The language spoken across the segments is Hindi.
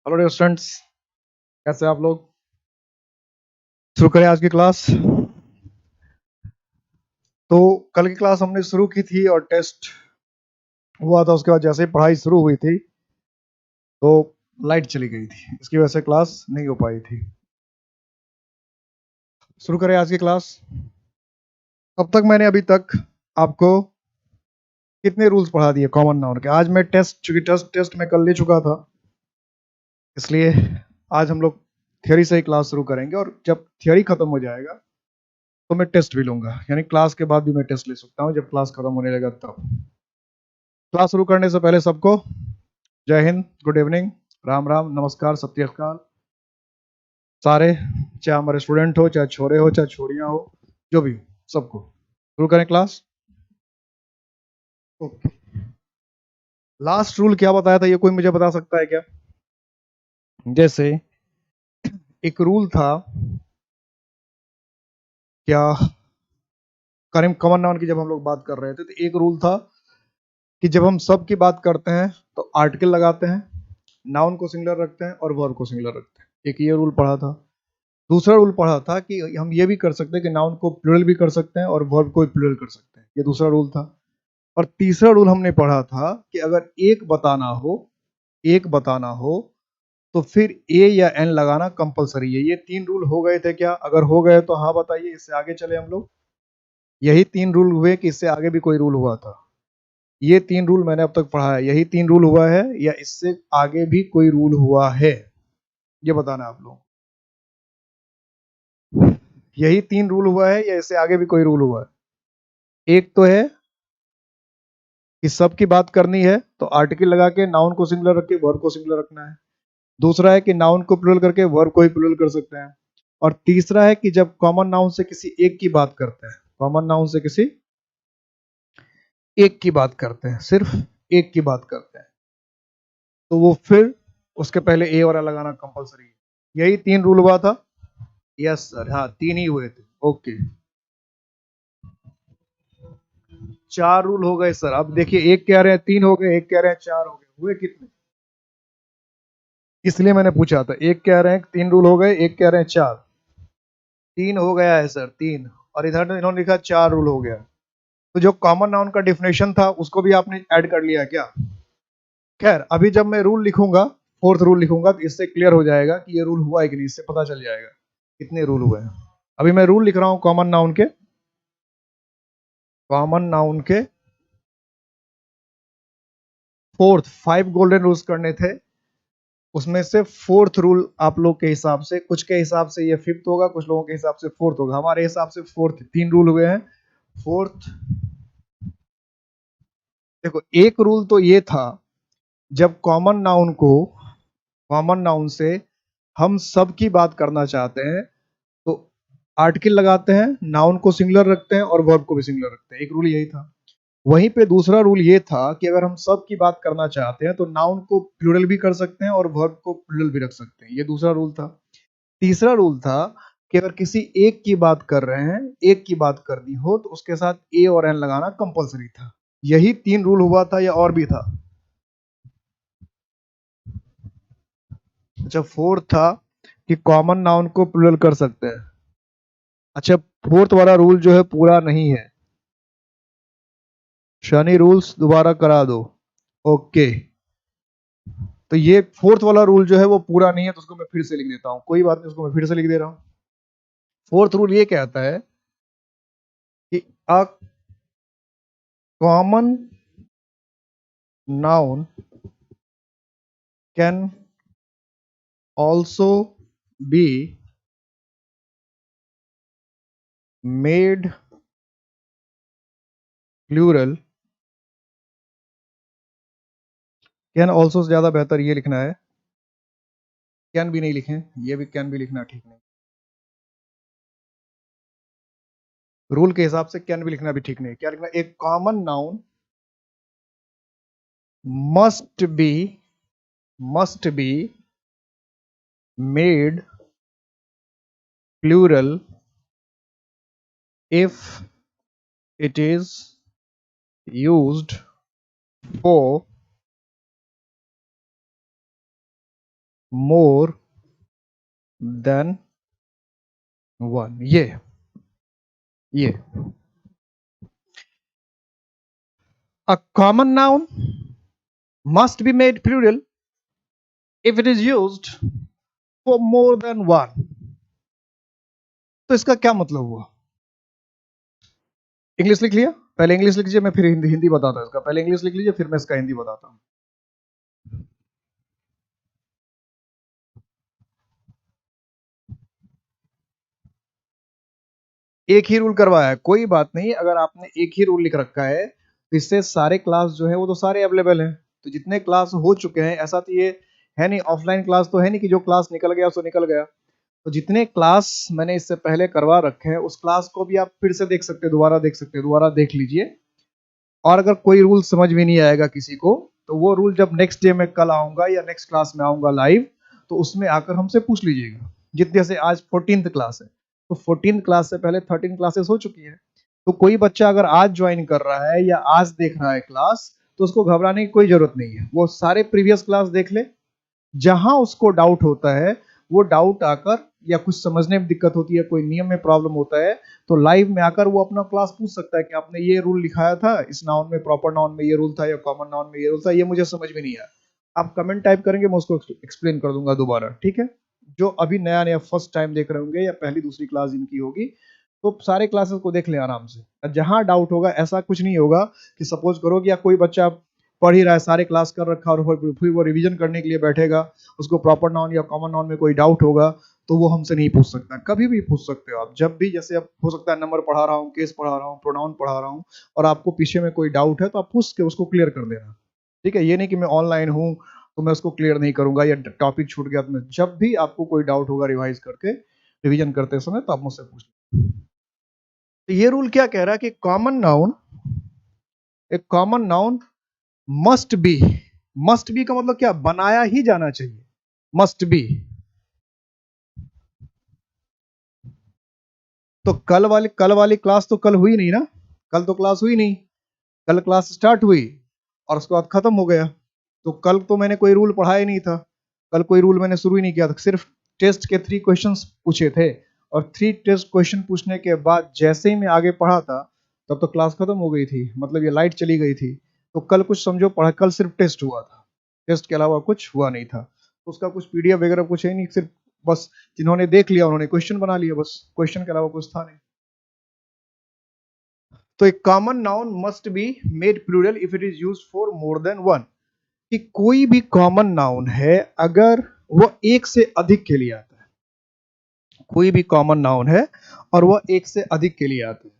हेलो डियर स्टूडेंट्स, कैसे हैं आप लोग। शुरू करें आज की क्लास। तो कल की क्लास हमने शुरू की थी और टेस्ट हुआ था। उसके बाद जैसे ही पढ़ाई शुरू हुई थी तो लाइट चली गई थी, इसकी वजह से क्लास नहीं हो पाई थी। शुरू करें आज की क्लास। अब तक मैंने अभी तक आपको कितने रूल्स पढ़ा दिए कॉमन नाउन के। आज मैं चूंकि टेस्ट मैं कल ले चुका था, इसलिए आज हम लोग थियोरी से ही क्लास शुरू करेंगे। और जब थियोरी खत्म हो जाएगा तो मैं टेस्ट भी लूंगा, यानी क्लास के बाद भी मैं टेस्ट ले सकता हूँ जब क्लास खत्म होने लगा तब। क्लास शुरू करने से पहले सबको जय हिंद, गुड इवनिंग, राम राम, नमस्कार, सत श्री अकाल सारे, चाहे हमारे स्टूडेंट हो, चाहे छोरे हो, चाहे छोरियां हो, जो भी हो, सबको। शुरू करें क्लास। ओके। लास्ट रूल क्या बताया था, ये कोई मुझे बता सकता है क्या? जैसे एक रूल था क्या, करीम कॉमन नाउन की जब हम लोग बात कर रहे थे तो एक रूल था कि जब हम सब की बात करते हैं तो आर्टिकल लगाते हैं, नाउन को सिंगुलर रखते हैं और वर्ब को सिंगुलर रखते हैं। एक ये रूल पढ़ा था। दूसरा रूल पढ़ा था कि हम ये भी कर सकते हैं कि नाउन को प्लूरल भी कर सकते हैं और वर्ब को भी प्लूरल कर सकते हैं। ये दूसरा रूल था। और तीसरा रूल हमने पढ़ा था कि अगर एक बताना हो तो फिर ए या एन लगाना कंपलसरी है। ये तीन रूल हो गए थे क्या? अगर हो गए तो हाँ बताइए, इससे आगे चले हम लोग। यही तीन रूल हुए कि इससे आगे भी कोई रूल हुआ था? ये तीन रूल मैंने अब तक पढ़ा है, यही तीन रूल हुआ है या इससे आगे भी कोई रूल हुआ है? ये बताना है आप लोग। यही तीन रूल हुआ है या इससे आगे भी कोई रूल हुआ है? एक तो है कि सब की बात करनी है तो आर्टिकल लगा के नाउन को सिंगुलर रख के वर्ब को सिंगुलर रखना है। दूसरा है कि नाउन को प्लुरल करके वर्ब को ही प्लुरल कर सकते हैं। और तीसरा है कि जब कॉमन नाउन से किसी एक की बात करते हैं, कॉमन नाउन से किसी एक की बात करते हैं, सिर्फ एक की बात करते हैं, तो वो फिर उसके पहले ए और एल लगाना कंपलसरी है। यही तीन रूल हुआ था। यस सर, हाँ तीन ही हुए थे। ओके, चार रूल हो गए सर। अब देखिए, एक कह रहे हैं तीन हो गए, एक कह रहे हैं चार हो गए, हुए कितने? इसलिए मैंने पूछा था। एक कह रहे हैं तीन रूल हो गए, एक कह रहे हैं चार। तीन हो गया है सर, तीन। और इधर इन्होंने लिखा चार रूल हो गया। तो जो कॉमन नाउन का डिफिनेशन था उसको भी आपने ऐड कर लिया क्या? खैर, अभी जब मैं रूल लिखूंगा, फोर्थ रूल लिखूंगा, तो इससे क्लियर हो जाएगा कि ये रूल हुआ है कि नहीं। इससे पता चल जाएगा कितने रूल हुए हैं। अभी मैं रूल लिख रहा हूं कॉमन नाउन के। कॉमन नाउन के फोर्थ, फाइव गोल्डन रूल्स करने थे, उसमें से फोर्थ रूल आप लोग के हिसाब से, कुछ के हिसाब से ये फिफ्थ होगा, कुछ लोगों के हिसाब से फोर्थ होगा, हमारे हिसाब से फोर्थ। तीन रूल हुए हैं। फोर्थ, देखो एक रूल तो ये था, जब कॉमन नाउन से हम सब की बात करना चाहते हैं तो आर्टिकल लगाते हैं, नाउन को सिंगुलर रखते हैं और वर्ब को भी सिंगुलर रखते हैं। एक रूल यही था। वहीं पे दूसरा रूल ये था कि अगर हम सब की बात करना चाहते हैं तो नाउन को प्लूरल भी कर सकते हैं और वर्ब को प्लूरल भी रख सकते हैं। ये दूसरा रूल था। तीसरा रूल था कि अगर किसी एक की बात कर रहे हैं, एक की बात करनी हो तो उसके साथ ए और एन लगाना कंपलसरी था। यही तीन रूल हुआ था या और भी था? अच्छा, फोर्थ था कि कॉमन नाउन को प्लूरल कर सकते हैं। अच्छा, फोर्थ वाला रूल जो है पूरा नहीं है। शनि रूल्स दोबारा करा दो। ओके, तो ये फोर्थ वाला रूल जो है वो पूरा नहीं है, तो उसको मैं फिर से लिख देता हूँ। कोई बात नहीं, उसको मैं फिर से लिख दे रहा हूँ। फोर्थ रूल ये कहता है कि अ common noun can also be made plural। Can also say ज्यादा बेहतर ये लिखना है, कैन भी नहीं लिखें, ये भी कैन भी लिखना ठीक नहीं। रूल के हिसाब से कैन भी लिखना भी ठीक नहीं। क्या लिखना? एक common noun must be must be made plural if it is used for more than one, ये a common noun must be made plural if it is used for more than one। तो इसका क्या मतलब हुआ? इंग्लिश लिख लिया, पहले इंग्लिश लिख लीजिए, मैं फिर हिंदी हिंदी बताता हूं इसका। पहले इंग्लिश लिख लीजिए, फिर मैं इसका हिंदी बताता हूं। एक ही रूल करवाया है, कोई बात नहीं, अगर आपने एक ही रूल लिख रखा है तो इससे सारे क्लास जो है वो तो सारे अवेलेबल हैं। तो जितने क्लास हो चुके हैं, ऐसा तो ये है नहीं, ऑफलाइन क्लास तो है नहीं कि जो क्लास निकल गया सो निकल गया। तो जितने क्लास मैंने इससे पहले करवा रखे हैं उस क्लास को भी आप फिर से देख सकते हैं, दोबारा देख सकते हैं, दोबारा देख लीजिए। और अगर कोई रूल समझ में नहीं आएगा किसी को, तो वो रूल जब नेक्स्ट डे में कल आऊंगा या नेक्स्ट क्लास में आऊंगा लाइव, तो उसमें आकर हमसे पूछ लीजिएगा। जितने से आज 14th क्लास है, तो 14th क्लास से पहले 13 क्लासेस हो चुकी है। तो कोई बच्चा अगर आज ज्वाइन कर रहा है या आज देख रहा है क्लास, तो उसको घबराने की कोई जरूरत नहीं है। वो सारे प्रीवियस क्लास देख ले, जहां उसको डाउट होता है वो डाउट आकर, या कुछ समझने में दिक्कत होती है, कोई नियम में प्रॉब्लम होता है, तो लाइव में आकर वो अपना क्लास पूछ सकता है कि आपने ये रूल लिखाया था इस नाउन में, प्रॉपर नाउन में ये रूल था या कॉमन नाउन में ये रूल था, ये मुझे समझ में नहीं आया। आप कमेंट टाइप करेंगे, मैं उसको एक्सप्लेन कर दूंगा दोबारा, ठीक है। जो अभी नया नया फर्स्ट टाइम देख रहे होंगे या पहली दूसरी क्लास इनकी होगी, तो सारे क्लासेस को देख लें आराम से। जहां डाउट होगा, ऐसा कुछ नहीं होगा कि सपोज करो कि या कोई बच्चा पढ़ ही रहा है, सारे क्लास कर रखा और फिर वो रिवीजन करने के लिए बैठेगा, उसको प्रॉपर नाउन या कॉमन नाउन में कोई डाउट होगा, तो वो हमसे नहीं पूछ सकता। कभी भी पूछ सकते हो आप, जब भी, जैसे अब हो सकता है नंबर पढ़ा रहा हूँ, केस पढ़ा रहा हूँ, प्रोनाउन पढ़ा रहा हूँ, और आपको पीछे में कोई डाउट है तो आप पूछ के उसको क्लियर कर देना, ठीक है। ये नहीं कि मैं ऑनलाइन हूँ तो मैं उसको क्लियर नहीं करूंगा या टॉपिक छूट गया तो मैं, जब भी आपको कोई डाउट होगा रिवाइज करके, रिवीजन करते समय, तो आप मुझसे पूछ। तो ये रूल क्या कह रहा है कि कॉमन नाउन, एक common noun must be, must B का मतलब क्या, बनाया ही जाना चाहिए, मस्ट बी। तो कल वाली क्लास तो कल हुई नहीं ना, कल तो क्लास हुई नहीं, कल क्लास स्टार्ट हुई और उसके बाद खत्म हो गया। तो कल तो मैंने कोई रूल पढ़ाया ही नहीं था, कल कोई रूल मैंने शुरू ही नहीं किया था, सिर्फ टेस्ट के 3 क्वेश्चंस पूछे थे, और 3 टेस्ट क्वेश्चन पूछने के बाद जैसे ही मैं आगे पढ़ा था, तब तो क्लास खत्म हो गई थी, मतलब ये लाइट चली गई थी। तो कल कुछ समझो पढ़ा, कल सिर्फ टेस्ट हुआ था, टेस्ट के अलावा कुछ हुआ नहीं था। तो उसका कुछ पीडीएफ वगैरह कुछ है नहीं, सिर्फ बस जिन्होंने देख लिया उन्होंने क्वेश्चन बना लिया, बस क्वेश्चन के अलावा कुछ था नहीं। तो एक common noun must be made plural if it is use for more than one. कि कोई भी कॉमन नाउन है अगर वो एक से अधिक के लिए आता है, कोई भी कॉमन नाउन है और वह एक से अधिक के लिए आता है,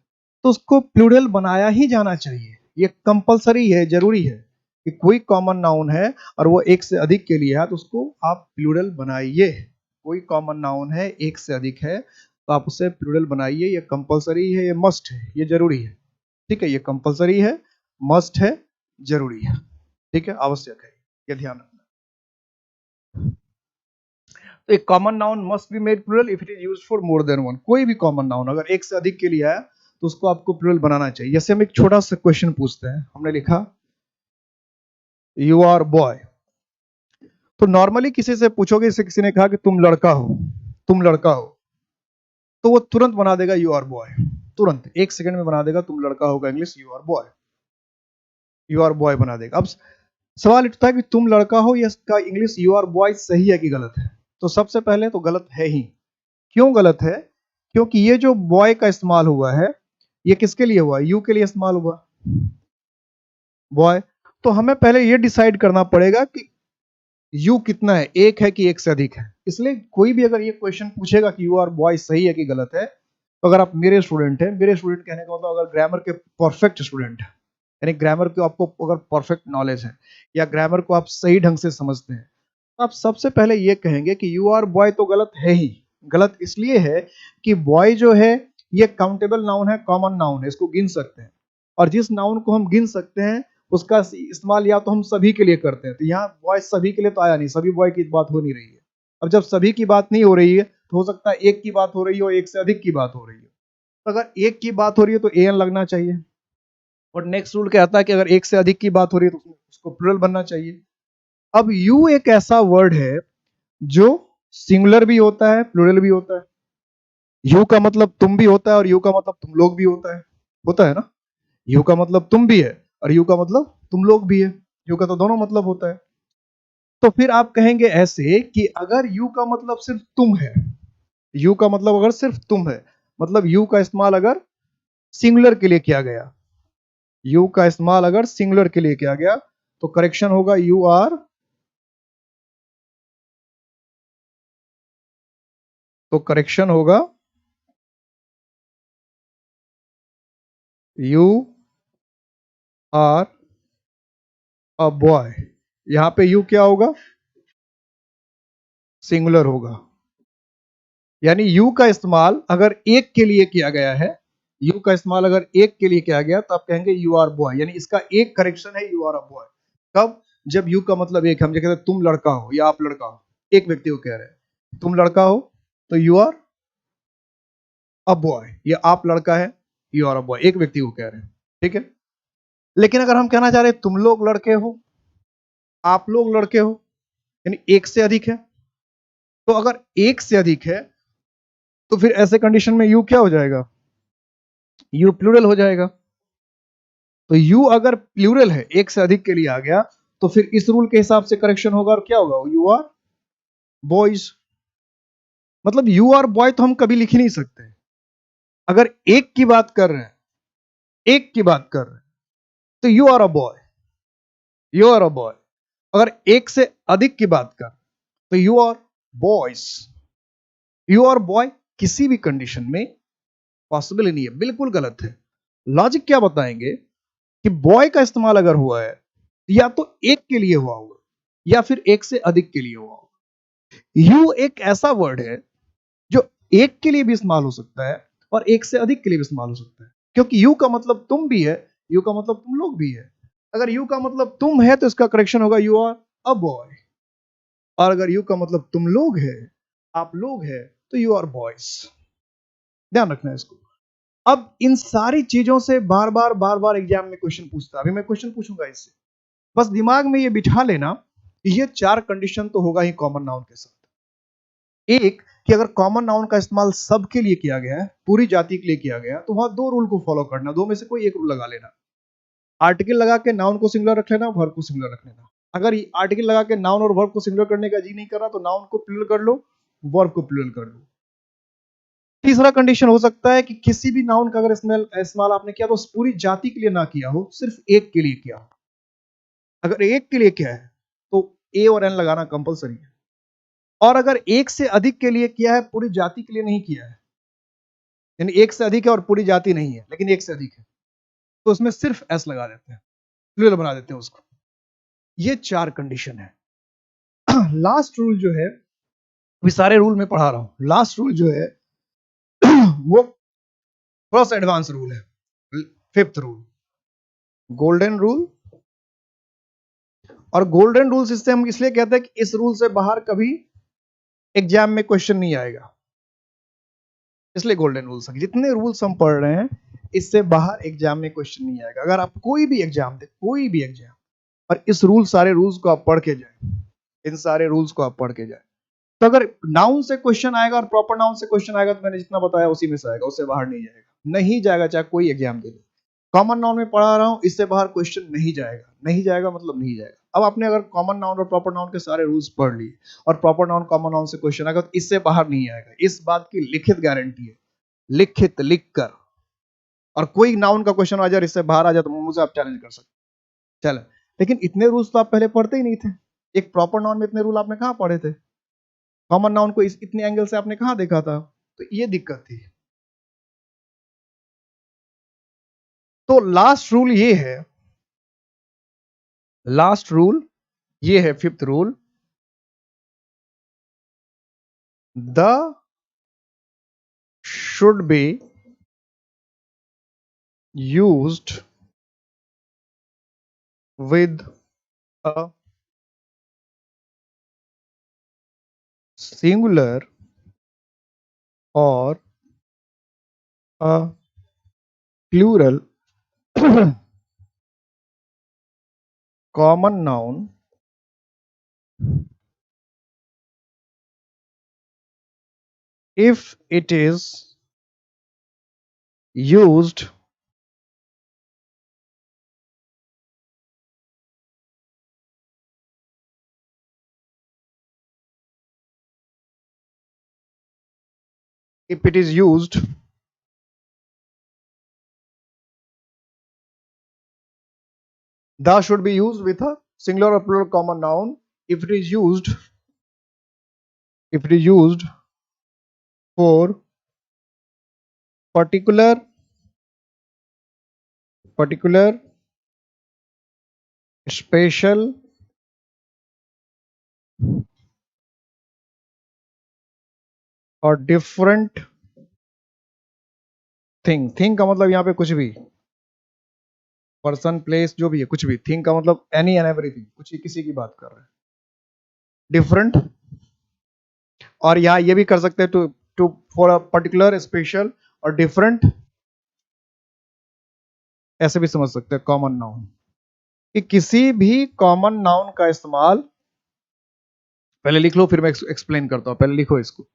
तो उसको प्लूरल बनाया ही जाना चाहिए। ये कंपलसरी है, जरूरी है कि कोई कॉमन नाउन है और वो एक से अधिक के लिए है तो उसको आप प्लूरल बनाइए। कोई कॉमन नाउन है, एक से अधिक है, तो आप उसे प्लूरल बनाइए। ये कंपलसरी है, ये मस्ट है, ये जरूरी है, ठीक है। ये कंपलसरी है, मस्ट है, जरूरी है, ठीक है, आवश्यक है, ये ध्यान रखना। तो एक common noun must be made plural if it is used for more than one. कोई भी कॉमन नाउन अगर एक से अधिक के लिए आया तो उसको आपको प्लूरल बनाना चाहिए। जैसे हम एक छोटा सा क्वेश्चन पूछते हैं, हमने लिखा यू आर बॉय, तो नॉर्मली किसी से पूछोगे, जैसे किसी ने कहा कि तुम लड़का हो, तुम लड़का हो, तो वो तुरंत बना देगा यू आर बॉय, तुरंत 1 सेकंड में बना देगा तुम लड़का होगा, English you are boy, you are boy बना देगा। अब सवाल उठता है कि तुम लड़का हो, या इसका इंग्लिश यू आर बॉय सही है कि गलत है? तो सबसे पहले तो गलत है ही। क्यों गलत है? क्योंकि ये जो बॉय का इस्तेमाल हुआ है, ये किसके लिए हुआ? यू के लिए इस्तेमाल हुआ, बॉय। तो हमें पहले ये डिसाइड करना पड़ेगा कि यू कितना है, एक है कि एक से अधिक है। इसलिए कोई भी अगर ये क्वेश्चन पूछेगा कि यू आर बॉय सही है कि गलत है, तो अगर आप मेरे स्टूडेंट हैं, मेरे स्टूडेंट कहने का मतलब अगर ग्रामर के परफेक्ट स्टूडेंट है, यानी ग्रामर को आपको अगर परफेक्ट नॉलेज है या ग्रामर को आप सही ढंग से समझते हैं, तो आप सबसे पहले ये कहेंगे कि यू आर बॉय तो गलत है ही। गलत इसलिए है कि बॉय जो है ये काउंटेबल नाउन है, कॉमन नाउन है, इसको गिन सकते हैं। और जिस नाउन को हम गिन सकते हैं उसका इस्तेमाल या तो हम सभी के लिए करते हैं, तो यहाँ बॉय सभी के लिए तो आया नहीं, सभी बॉय की बात हो नहीं रही है। अब जब सभी की बात नहीं हो रही है तो हो सकता है एक की बात हो रही हो, एक से अधिक की बात हो रही है। तो अगर एक की बात हो रही है तो एन लगना चाहिए। और नेक्स्ट रूल क्या आता है कि अगर एक से अधिक की बात हो रही है तो उसको प्लूरल बनना चाहिए। अब यू एक ऐसा वर्ड है जो सिंगुलर भी होता है प्लूरल भी होता है। यू का मतलब तुम भी होता है और यू का मतलब तुम लोग भी होता है ना। यू का मतलब तुम भी है और यू का मतलब तुम लोग भी है। यू का तो दोनों मतलब होता है। तो फिर आप कहेंगे ऐसे कि अगर यू का मतलब सिर्फ तुम है, यू का मतलब अगर सिर्फ तुम है, मतलब यू का इस्तेमाल अगर सिंगुलर के लिए किया गया, यू का इस्तेमाल अगर सिंगुलर के लिए किया गया तो करेक्शन होगा यू आर, तो करेक्शन होगा यू आर अ बॉय। यहां पे यू क्या होगा, सिंगुलर होगा। यानी यू का इस्तेमाल अगर एक के लिए किया गया है, यू का इस्तेमाल अगर एक के लिए किया गया तो आप कहेंगे यू आर बॉय, यानी इसका एक करेक्शन है यू आर अ बॉय। कब, जब यू का मतलब एक, हम जो कहते हैं तुम लड़का हो या आप लड़का हो, एक व्यक्ति को कह रहे हैं तुम लड़का हो तो यू आर अ बॉय, या आप लड़का है यू आर अ बॉय, एक व्यक्ति को कह रहे हैं। ठीक है। लेकिन अगर हम कहना चाह रहे हैं तुम लोग लड़के हो, आप लोग लड़के हो, यानी एक से अधिक है, तो अगर एक से अधिक है तो फिर ऐसे कंडीशन में यू क्या हो जाएगा, यू प्लूरल हो जाएगा। तो यू अगर प्लूरल है, एक से अधिक के लिए आ गया, तो फिर इस रूल के हिसाब से करेक्शन होगा और क्या होगा, यू आर बॉयज। मतलब यू आर बॉय तो हम कभी लिख ही नहीं सकते। अगर एक की बात कर रहे हैं, एक की बात कर रहे हैं तो you are a boy, you are a boy. अगर एक से अधिक की बात कर तो you are boys, you are boy किसी भी कंडीशन में पॉसिबल ही नहीं है, बिल्कुल गलत है। लॉजिक क्या बताएंगे कि बॉय का इस्तेमाल अगर हुआ है या तो एक के लिए हुआ होगा या फिर एक से अधिक के लिए हुआ होगा। यू एक ऐसा वर्ड है जो एक के लिए भी इस्तेमाल हो सकता है और एक से अधिक के लिए भी इस्तेमाल हो सकता है, क्योंकि यू का मतलब तुम भी है, यू का मतलब तुम लोग भी है। अगर यू का मतलब तुम है तो इसका करेक्शन होगा यू आर अ बॉय, और अगर यू का मतलब तुम लोग है, आप लोग है, तो यू आर बॉयज। ध्यान रखना है इसको। अब इन सारी चीजों से बार बार एग्जाम में क्वेश्चन पूछता है, अभी मैं क्वेश्चन पूछूंगा इससे, बस दिमाग में ये बिठा लेना कि ये चार कंडीशन तो होगा ही कॉमन नाउन के साथ। एक, कि अगर कॉमन नाउन का इस्तेमाल सबके लिए किया गया है, पूरी जाति के लिए किया गया है, तो वहां दो रूल को फॉलो करना, दो में से कोई एक रूल लगा लेना। आर्टिकल लगा के नाउन को सिंगुलर रख लेना, वर्ब को सिंगुलर रख लेना। अगर आर्टिकल लगा के नाउन और वर्ब को सिंगुलर करने का जी नहीं कर रहा तो नाउन को प्लूरल कर लो, वर्ब को प्लूरल कर लो। तीसरा कंडीशन हो सकता है कि किसी भी नाउन का अगर इस्तेमाल आपने किया तो उस पूरी जाति के लिए ना किया हो, सिर्फ एक के लिए किया हो। अगर एक के लिए किया है तो ए और एन लगाना कंपलसरी है, और अगर एक से अधिक के लिए किया है, पूरी जाति के लिए नहीं किया है, यानी एक से अधिक है और पूरी जाति नहीं है लेकिन एक से अधिक है, तो उसमें सिर्फ एस लगा देते हैं, प्लूरल बना देते हैं उसको। ये चार कंडीशन है। लास्ट रूल जो है, अभी सारे रूल में पढ़ा रहा हूं, लास्ट रूल जो है वो थोड़ा सा एडवांस रूल है, फिफ्थ रूल, गोल्डन रूल। और गोल्डन रूल्स इससे हम इसलिए कहते हैं कि इस रूल से बाहर कभी एग्जाम में क्वेश्चन नहीं आएगा, इसलिए गोल्डन रूल्स। जितने रूल्स हम पढ़ रहे हैं इससे बाहर एग्जाम में क्वेश्चन नहीं आएगा। अगर आप कोई भी एग्जाम दे, कोई भी एग्जाम, और इस रूल सारे रूल्स को आप पढ़ के जाए, इन सारे रूल्स को आप पढ़ के जाए, तो अगर नाउन से क्वेश्चन आएगा और प्रॉपर नाउन से क्वेश्चन आएगा तो मैंने जितना बताया उसी में से आएगा, उससे बाहर नहीं जाएगा, नहीं जाएगा, चाहे कोई एग्जाम दे दे। कॉमन नाउन में पढ़ा रहा हूं, इससे बाहर क्वेश्चन नहीं जाएगा, नहीं जाएगा मतलब नहीं जाएगा। अब आपने अगर कॉमन नाउन और प्रॉपर नाउन के सारे रूल्स पढ़ लिए और प्रॉपर नाउन कॉमन नाउन से क्वेश्चन आएगा तो इससे बाहर नहीं आएगा, इस बात की लिखित गारंटी है, लिखित लिख कर। और कोई नाउन का क्वेश्चन आ जाए इससे बाहर आ जाए तो मुझे आप चैलेंज कर सकते, चलो। लेकिन इतने रूल्स तो आप पहले पढ़ते ही नहीं थे, एक प्रॉपर नाउन में इतने रूल आपने कहां पढ़े थे, कॉमन नाउन को इतने एंगल से आपने कहां देखा था, तो ये दिक्कत थी। तो लास्ट रूल ये है, लास्ट रूल ये है, fifth rule, the should be used with a singular और a plural common noun if it is used if it is used the should be used with a singular or plural common noun if it is used for particular special और डिफरेंट थिंग का मतलब यहाँ पे कुछ भी पर्सन प्लेस जो भी है कुछ भी थिंग का मतलब एनी एंड एवरीथिंग कुछ ही किसी की बात कर रहे हैं डिफरेंट और यहाँ ये भी कर सकते हैं to for a particular special और डिफरेंट ऐसे भी समझ सकते हैं कॉमन नाउन कि किसी भी कॉमन नाउन का इस्तेमाल पहले लिख लो फिर मैं एक्सप्लेन करता हूं पहले लिखो इसको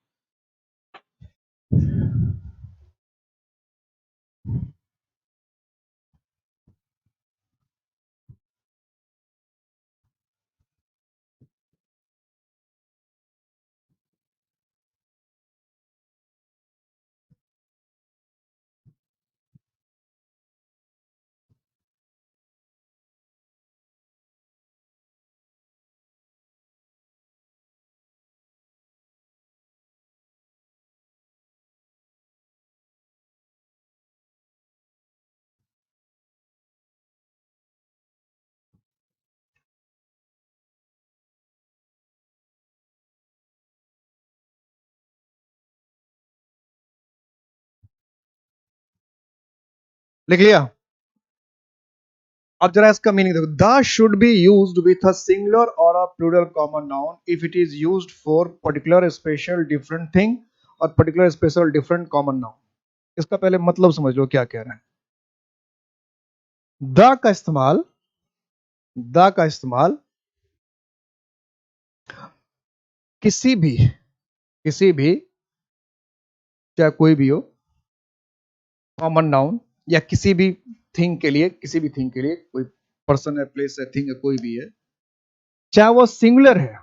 लिख लिया अब जरा इसका मीनिंग देखो the should be used with a singular और a plural common noun if it is used for particular special different thing और particular special different common noun इसका पहले मतलब समझ लो क्या कह रहे हैं द का इस्तेमाल किसी भी चाहे कोई भी हो कॉमन नाउन या किसी भी थिंग के लिए कोई पर्सन है प्लेस है थिंग है कोई भी है चाहे वो सिंगुलर है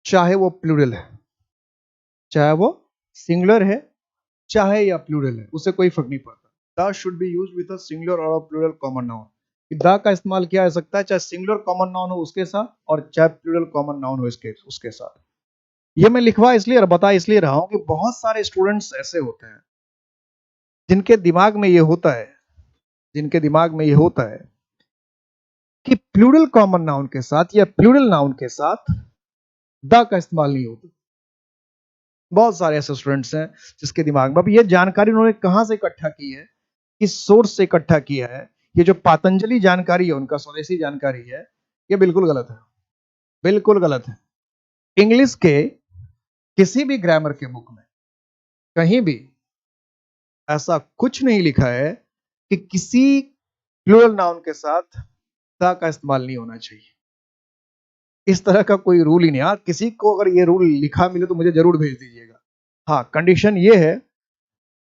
चाहे वो प्लूरल है चाहे या प्लूरल है उससे कोई फर्क नहीं पड़ता the should be used with a singular और प्लूरल कॉमन नाउन द का इस्तेमाल किया जा सकता है चाहे सिंगुलर कॉमन नाउन हो उसके साथ और चाहे प्लूरल कॉमन नाउन हो उसके साथ ये मैं लिखवा इसलिए और बता इसलिए रहा हूं कि बहुत सारे स्टूडेंट्स ऐसे होते हैं जिनके दिमाग में ये होता है कि प्लूरल कॉमन नाउन के साथ या प्लूरल नाउन के साथ द का इस्तेमाल नहीं होता बहुत सारे ऐसे स्टूडेंट्स हैं जिसके दिमाग में अब ये जानकारी उन्होंने कहां से इकट्ठा की है किस सोर्स से इकट्ठा किया है ये जो पातंजलि जानकारी है उनका स्वदेशी जानकारी है ये बिल्कुल गलत है इंग्लिश के किसी भी ग्रामर के बुक में कहीं भी ऐसा कुछ नहीं लिखा है कि किसी प्लूरल नाउन के साथ द का इस्तेमाल नहीं होना चाहिए इस तरह का कोई रूल ही नहीं हाँ किसी को अगर ये रूल लिखा मिले तो मुझे जरूर भेज दीजिएगा हाँ कंडीशन ये है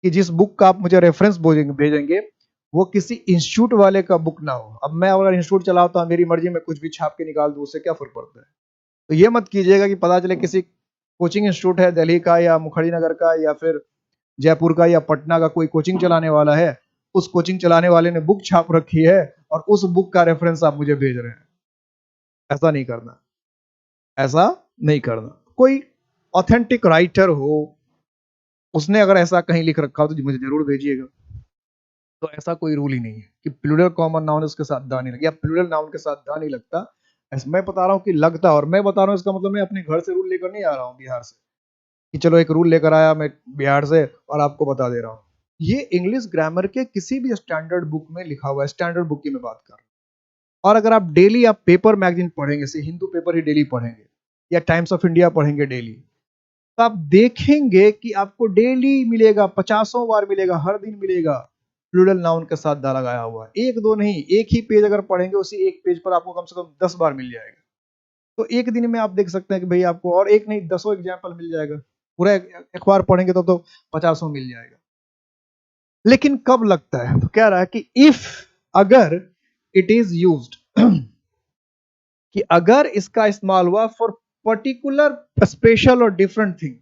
कि जिस बुक का आप मुझे रेफरेंस भेजेंगे वो किसी इंस्टीट्यूट वाले का बुक ना हो अब मैं अगर इंस्टीट्यूट चलाता हूँ मेरी मर्जी में कुछ भी छाप के निकाल दूं उससे क्या फर्क पड़ता है तो ये मत कीजिएगा कि पता चले किसी कोचिंग इंस्टीट्यूट है दिल्ली का या मुखर्जी नगर का या फिर जयपुर का या पटना का कोई कोचिंग चलाने वाला है उस कोचिंग चलाने वाले ने बुक छाप रखी है और उस बुक का रेफरेंस आप मुझे भेज रहे हैं ऐसा नहीं करना कोई ऑथेंटिक राइटर हो उसने अगर ऐसा कहीं लिख रखा हो तो मुझे जरूर भेजिएगा तो ऐसा कोई रूल ही नहीं है कि प्लूरल कॉमन नाउन उसके साथ द नहीं लगता या प्लूरल नाउन के साथ द नहीं लगता ऐसा मैं बता रहा हूँ कि लगता और मैं बता रहा हूँ इसका मतलब मैं अपने घर से रूल लेकर नहीं आ रहा हूँ बिहार से कि चलो एक रूल लेकर आया मैं बिहार से और आपको बता दे रहा हूँ ये इंग्लिश ग्रामर के किसी भी स्टैंडर्ड बुक में लिखा हुआ है स्टैंडर्ड बुक की मैं बात कर रहा हूँ और अगर आप डेली आप पेपर मैगजीन पढ़ेंगे से हिंदू पेपर ही डेली पढ़ेंगे या टाइम्स ऑफ इंडिया पढ़ेंगे डेली तो आप देखेंगे कि आपको डेली मिलेगा 50 बार मिलेगा हर दिन मिलेगा प्लूरल नाउन के साथ दा लगाया हुआ एक दो नहीं एक ही पेज अगर पढ़ेंगे उसी एक पेज पर आपको कम से कम 10 बार मिल जाएगा तो एक दिन में आप देख सकते हैं कि भाई आपको और एक नहीं 10 एग्जाम्पल मिल जाएगा पूरा अखबार पढ़ेंगे तो 50 मिल जाएगा। लेकिन कब लगता है, तो कह रहा है कि इफ, अगर इट इज यूज्ड, कि अगर इसका इस्तेमाल हुआ फॉर पर्टिकुलर स्पेशल और डिफरेंट थिंग,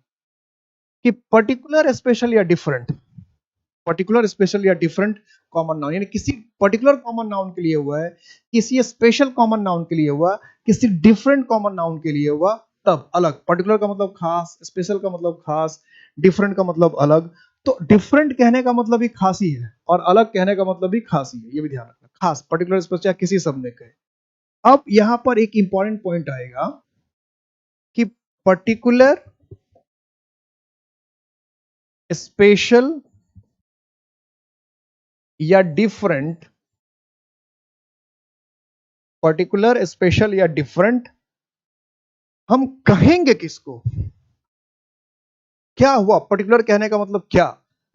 कि पर्टिकुलर स्पेशल या डिफरेंट, पर्टिकुलर स्पेशल या डिफरेंट कॉमन नाउन, यानी किसी पर्टिकुलर कॉमन नाउन के लिए हुआ है, किसी स्पेशल कॉमन नाउन के लिए हुआ, किसी डिफरेंट कॉमन नाउन के लिए हुआ, तब अलग। पर्टिकुलर का मतलब खास, स्पेशल का मतलब खास, डिफरेंट का मतलब अलग। तो डिफरेंट कहने का मतलब भी खास ही है और अलग कहने का मतलब भी खास ही है, ये भी ध्यान रखना। खास, पर्टिकुलर, स्पेशल या किसी शब्द में कहे। अब यहां पर एक इंपॉर्टेंट पॉइंट आएगा कि पर्टिकुलर, स्पेशल या डिफरेंट, पर्टिकुलर, स्पेशल या डिफरेंट, हम कहेंगे किसको? क्या हुआ? पर्टिकुलर कहने का मतलब क्या,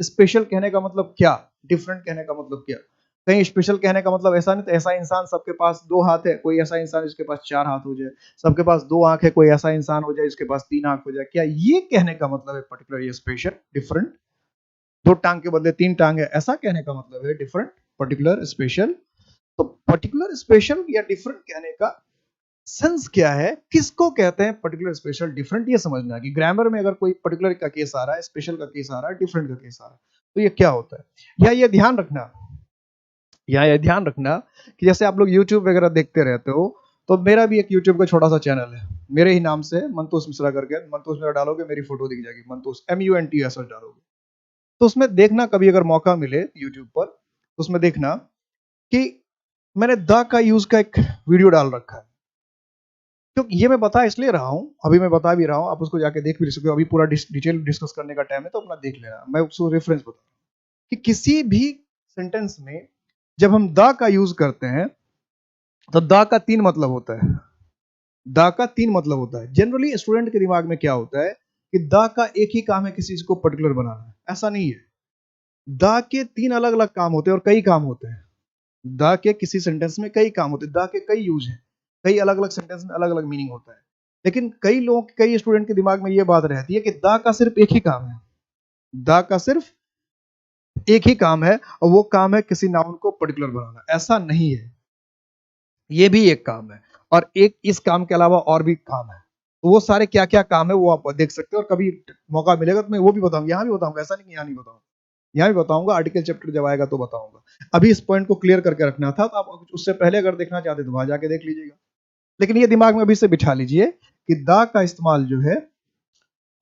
स्पेशल कहने का मतलब क्या, डिफरेंट कहने का मतलब क्या? कहीं स्पेशल कहने का मतलब ऐसा नहीं तो ऐसा इंसान सबके पास 2 हाथ है, कोई ऐसा इंसान जिसके पास 4 हाथ हो जाए, सबके पास 2 आंख है, कोई ऐसा इंसान हो जाए जिसके पास 3 आंख हो जाए, क्या ये कहने का मतलब है पर्टिकुलर या स्पेशल, डिफरेंट? 2 टांग के बदले 3 टांग है, ऐसा कहने का मतलब है डिफरेंट, पर्टिकुलर, स्पेशल। तो पर्टिकुलर, स्पेशल या डिफरेंट कहने का सेंस क्या है, किसको कहते हैं पर्टिकुलर, स्पेशल, डिफरेंट? ये समझना है कि ग्रामर में अगर कोई पर्टिकुलर का केस आ रहा है, स्पेशल का केस आ रहा है, डिफरेंट का केस आ रहा है, तो ये क्या होता है। या ये ध्यान रखना, या ये ध्यान रखना कि जैसे आप लोग यूट्यूब वगैरह देखते रहते हो, तो मेरा भी एक यूट्यूब का छोटा सा चैनल है, मेरे ही नाम से, मंतोष मिश्रा करके। मंतोष मिश्रा डालोगे मेरी फोटो दिख जाएगी, मंतोष MUNTUS डालोगे, तो उसमें देखना कभी अगर मौका मिले यूट्यूब पर, तो उसमें देखना कि मैंने द का यूज का एक वीडियो डाल रखा है। क्योंकि ये मैं बता इसलिए रहा हूं, अभी मैं बता भी रहा हूं, आप उसको जाके देख भी सकते हो, अभी पूरा डिटेल डिस्कस करने का टाइम है तो अपना देख लेना, मैं उसको रेफरेंस बता रहा हूं कि किसी भी सेंटेंस में जब हम द का यूज करते हैं तो द का 3 मतलब होता है। द का 3 मतलब होता है। जनरली स्टूडेंट के दिमाग में क्या होता है कि द का एक ही काम है किसी चीज को पर्टिकुलर बनाना, ऐसा नहीं है। द के 3 अलग अलग काम होते हैं और कई काम होते हैं। द के किसी सेंटेंस में कई काम होते हैं, द के कई यूज हैं, कई अलग अलग सेंटेंस में अलग अलग मीनिंग होता है। लेकिन कई लोग, कई स्टूडेंट के दिमाग में यह बात रहती है कि द का सिर्फ एक ही काम है, द का सिर्फ एक ही काम है और वो काम है किसी नाउन को पर्टिकुलर बनाना। ऐसा नहीं है, ये भी एक काम है और एक इस काम के अलावा और भी काम है। तो वो सारे क्या क्या काम है वो आप देख सकते हो, और कभी मौका मिलेगा तो मैं वो भी बताऊंगा, यहाँ भी बताऊंगा, ऐसा नहीं कि यहाँ नहीं बताऊंगा, यहाँ भी बताऊंगा, आर्टिकल चैप्टर जब आएगा तो बताऊंगा। अभी इस पॉइंट को क्लियर करके रखना था, तो आप उससे पहले अगर देखना चाहते तो वहां जाके देख लीजिएगा। लेकिन ये दिमाग में अभी से बिठा लीजिए कि द का इस्तेमाल जो है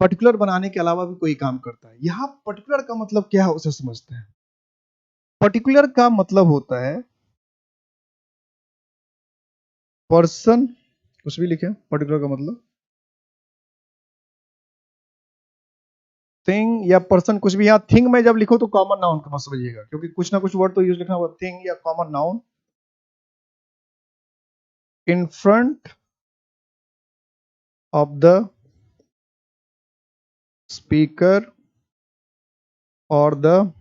पर्टिकुलर बनाने के अलावा भी कोई काम करता है। यहां पर्टिकुलर का मतलब क्या है उसे समझते हैं। पर्टिकुलर का मतलब होता है पर्सन, कुछ भी लिखे, पर्टिकुलर का मतलब थिंग या पर्सन, कुछ भी। यहाँ थिंग में जब लिखो तो कॉमन नाउन का मत समझिएगा, क्योंकि कुछ ना कुछ वर्ड तो यूज लिखना होगा, थिंग या common noun in front of the speaker और द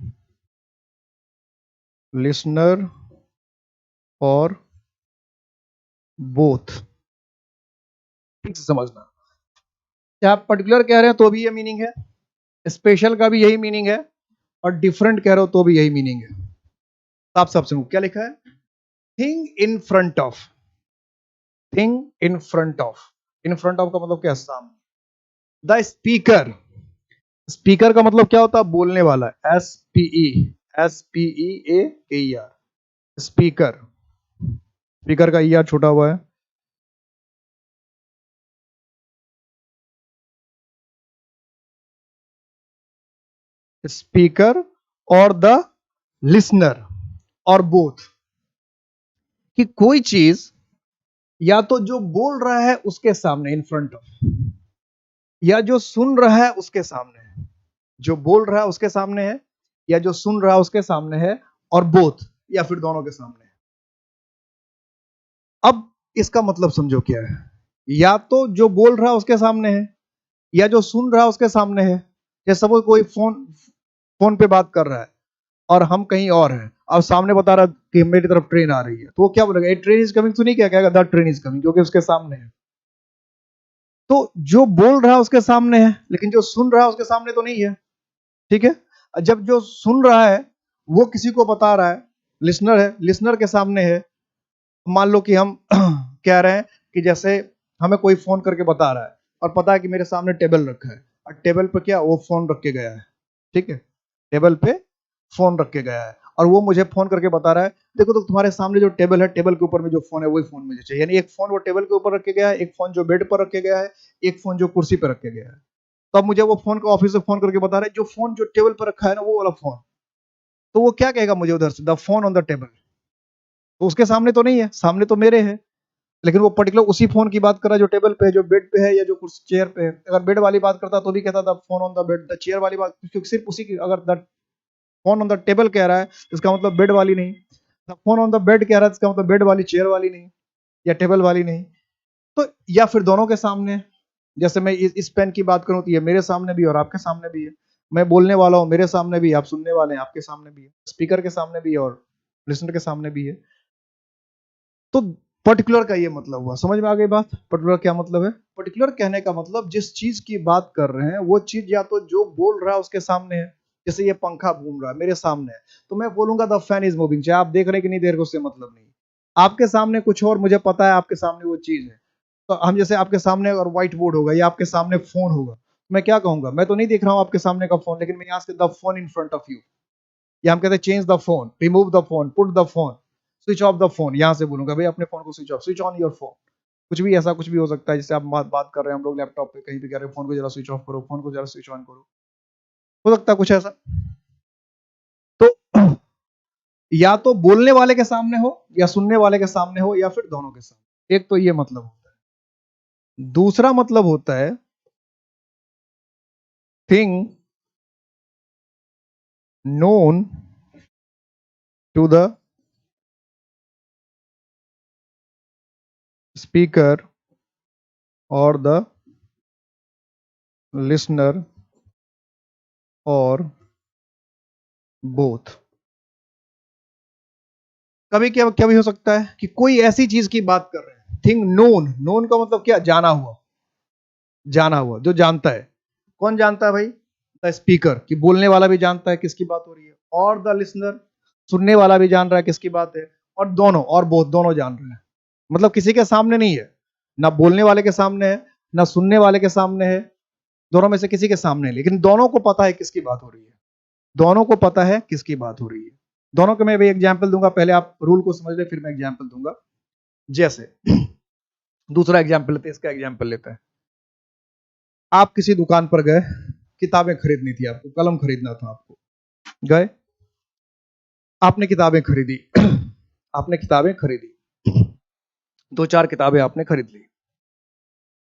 लिसनर और बोथ। ठीक से समझना, क्या आप पर्टिकुलर कह रहे हैं तो भी ये मीनिंग है, स्पेशल का भी यही मीनिंग है, और डिफरेंट कह रहे हो तो भी यही मीनिंग है। तो आप सबसे क्या लिखा है, thing in front of, thing in front of, in front of का मतलब क्या है, सामने। द स्पीकर, स्पीकर का मतलब क्या होता है, बोलने वाला, SPEAKER, स्पीकर, स्पीकर का ER छोटा हुआ है। स्पीकर और द लिसनर और बोथ, कि कोई चीज या तो जो बोल रहा है उसके सामने इन फ्रंट ऑफ, या जो सुन रहा है उसके सामने है। जो बोल रहा है उसके सामने है, या जो सुन रहा है उसके सामने है, और बोथ या फिर दोनों के सामने है। अब इसका मतलब समझो क्या है, या तो जो बोल रहा है उसके सामने है, या जो सुन रहा है उसके सामने है। जैसे सपोज कोई फोन फोन पे बात कर रहा है और हम कहीं और हैं, और सामने बता रहा कि मेरी तरफ ट्रेन आ रही है, तो वो क्या बोलेगा, ए ट्रेन इज कमिंग, तो नहीं क्या कहेगा द ट्रेन इज कमिंग, क्योंकि उसके सामने है। तो जो बोल रहा है उसके सामने है, लेकिन जो सुन रहा है उसके सामने तो नहीं है। ठीक है, जब जो सुन रहा है वो किसी को बता रहा है, लिसनर है, लिसनर के सामने है। मान लो कि हम कह रहे हैं कि जैसे हमें कोई फोन करके बता रहा है और पता है कि मेरे सामने टेबल रखा है और टेबल पे क्या वो फोन रख के गया है। ठीक है, टेबल पे फोन रख के गया है और वो मुझे फोन करके बता रहा है देखो तो तुम्हारे सामने जो टेबल है, टेबल के ऊपर में जो फोन है वही फोन मुझे चाहिए। यानी एक फोन वो टेबल के ऊपर रख के गया है, एक फोन जो बेड पर रख के गया है, एक फोन जो कुर्सी पर रख के गया है। तो अब मुझे वो फोन का ऑफिस से फोन करके बता रहा है जो फोन जो टेबल पर रखा है ना वो वाला फोन। तो वो क्या कहेगा मुझे उधर से, the phone on the table. तो उसके सामने तो नहीं है, सामने तो मेरे है, लेकिन वो पर्टिकुलर उसी फोन की बात कर रहा है जो टेबल पे है, जो बेड पे है या जो कुर्सी चेयर पे है। अगर बेड वाली बात करता तो भी कहता था phone on the bed, the chair वाली बात, क्योंकि सिर्फ उसी की, अगर the phone on the table कह रहा है तो इसका मतलब बेड वाली नहीं, the phone on the bed कह रहा है तो इसका मतलब बेड वाली चेयर वाली नहीं या टेबल वाली नहीं। तो या फिर दोनों के सामने, जैसे मैं इस पेन की बात करूं तो ये मेरे सामने भी और आपके सामने भी है। मैं बोलने वाला हूं मेरे सामने भी, आप सुनने वाले हैं आपके सामने भी है, स्पीकर के सामने भी है और लिसनर के सामने भी है। तो पर्टिकुलर का ये मतलब हुआ, समझ में आ गई बात? पर्टिकुलर क्या मतलब है? पर्टिकुलर कहने का मतलब जिस चीज की बात कर रहे हैं वो चीज या तो जो बोल रहा है उसके सामने है। जैसे ये पंखा घूम रहा है मेरे सामने है, तो मैं बोलूंगा द फैन इज मूविंग, चाहे आप देख रहे हैं कि नहीं देख रहे उससे मतलब नहीं। आपके सामने कुछ और, मुझे पता है आपके सामने वो चीज है। तो हम जैसे आपके सामने अगर व्हाइट बोर्ड होगा या आपके सामने फोन होगा, मैं क्या कहूंगा, मैं तो नहीं देख रहा हूं आपके सामने का फोन, लेकिन मैं यहाँ से the phone in front of you, या हम कहते हैं change the phone, remove the phone, put the phone, switch off the phone. यहां से बोलूंगा भाई अपने फोन को switch off, switch on your phone. कुछ भी ऐसा कुछ भी हो सकता है, जैसे आप बात कर रहे हैं हम लोग लैपटॉप पे, कहीं भी कह रहे हैं फोन को जरा स्विच ऑफ करो, फोन को जरा स्विच ऑन करो, हो सकता है कुछ ऐसा। तो या तो बोलने वाले के सामने हो या सुनने वाले के सामने हो या फिर दोनों के सामने, एक तो ये मतलब होता है। दूसरा मतलब होता है thing known to the speaker और द लिसनर और बोथ। कभी क्या क्या भी हो सकता है कि कोई ऐसी चीज की बात कर रहे हैं, थिंग नोन, नोन का मतलब क्या, जाना हुआ, जाना हुआ, जो जानता है। कौन जानता है भाई? द स्पीकर, कि बोलने वाला भी जानता है किसकी बात हो रही है, और द लिसनर, सुनने वाला भी जान रहा है किसकी बात है, और दोनों, और बोथ, दोनों जान रहे हैं। मतलब किसी के सामने नहीं है, ना बोलने वाले के सामने है ना सुनने वाले के सामने है, दोनों में से किसी के सामने है, लेकिन दोनों को पता है किसकी बात हो रही है, दोनों को पता है किसकी बात हो रही है। दोनों के मैं भी एग्जाम्पल दूंगा, पहले आप रूल को समझ ले फिर मैं एग्जाम्पल दूंगा। जैसे दूसरा एग्जाम्पल लेते हैं, इसका एग्जाम्पल लेते हैं। आप किसी दुकान पर गए, किताबें खरीदनी थी आपको, कलम खरीदना था आपको, गए, आपने किताबें खरीदी आपने किताबें खरीदी, दो चार किताबें आपने खरीद ली।